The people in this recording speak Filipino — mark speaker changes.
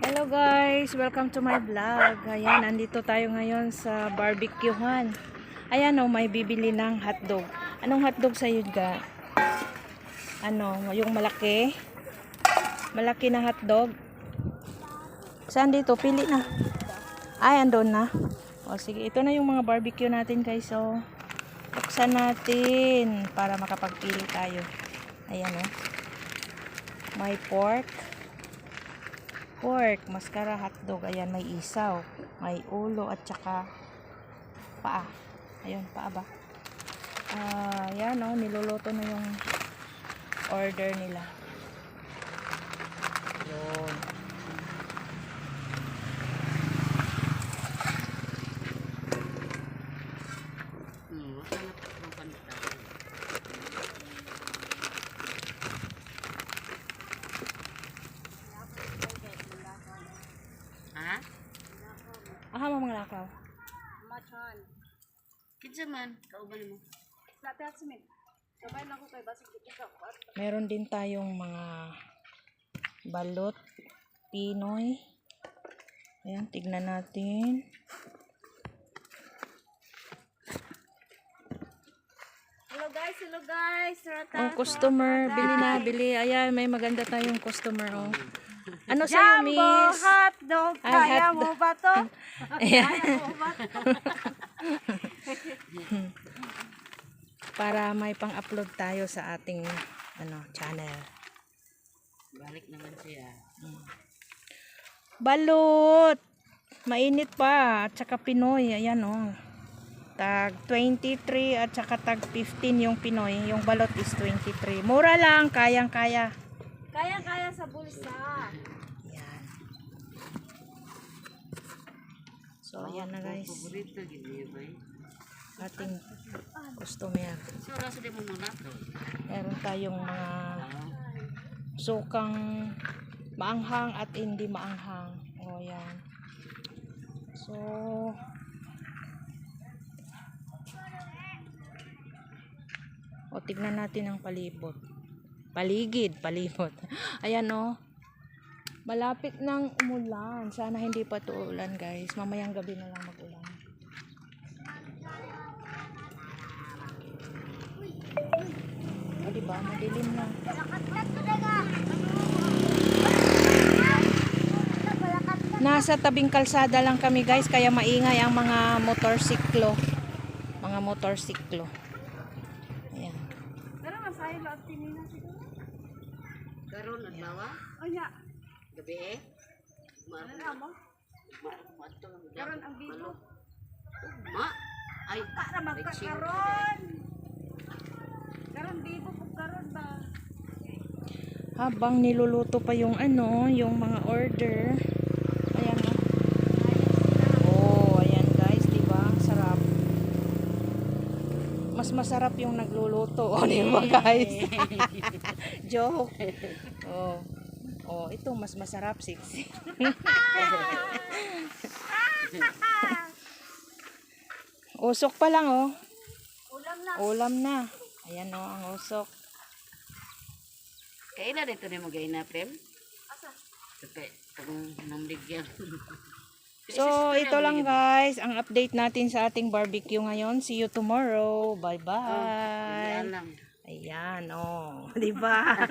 Speaker 1: Hello guys, welcome to my vlog. Ayan, nandito tayo ngayon sa barbecuehan. Ayan oh, may bibili ng hotdog. Anong hotdog sa'yo ga? Ano, yung malaki? Malaki na hotdog? Saan dito? Pili na. Ay, andun na. O sige, ito na yung mga barbecue natin guys. So, buksan natin para makapagpili tayo. Ayan oh. May pork, mascara hotdog. Ayan, may isaw, may ulo at saka paa. Ayun, paa ba? Ayan oh, niluluto na yung order nila. Yun. Aha mo mga lakaw.
Speaker 2: Machan. Kinsa man kauban mo. Lahat simin. Sabay na ko kay basig ikaw.
Speaker 1: Meron din tayong mga balot Pinoy. Ayan, tignan natin.
Speaker 2: Hello guys.
Speaker 1: Ang customer, bili. Ayan, may maganda tayong customer oh. Ano sa'yo, miss?
Speaker 2: Jumbo hotdog. Kaya mo ba to?
Speaker 1: Para may pang-upload tayo sa ating channel.
Speaker 2: Balik naman siya.
Speaker 1: Balot! Mainit pa. At saka Pinoy. Ayan oh. Tag 23 at saka tag 15 yung Pinoy. Yung balot is 23. Mura lang. Kayang-kaya.
Speaker 2: Kaya sa bulsa.
Speaker 1: Ayan. So, ayan na guys.
Speaker 2: Paborito gid ba?
Speaker 1: Ating customer.
Speaker 2: So ra sa mo muna to.
Speaker 1: Meron tayong mga sukang maanghang at hindi maanghang. O, yan. So, tignan natin ang palibot. Palibot. Ayan o. Malapit nang umulan. Sana hindi pa to ulan guys. Mamayang gabi na lang mag-ulan. O diba? Madilim na. Nasa tabing kalsada lang kami guys. Kaya maingay ang mga motorsiklo. Ayan.
Speaker 2: Pero masahe lahat tinina siguro. Karon adlaw? Anya. Gabi eh. Ano mo? Karon ang bibo. Ma. Ay, para magkakaron. Karon bibo pug karon ba?
Speaker 1: Habang niluluto pa yung yung mga order. Ayan oh. Oh, ayan guys, diba? Sarap. Mas masarap yung nagluluto. O, diba guys? Joke. Oh. Oh, ito mas masarap, sexy. Usok pa lang oh. Ulam na. Ayan oh, ang usok.
Speaker 2: Kaila dito ni mo gaina prem? Asa? Tepe tong namligyan.
Speaker 1: So, ito lang guys, ang update natin sa ating barbecue ngayon. See you tomorrow. Bye-bye. Ayan, oh. Diba?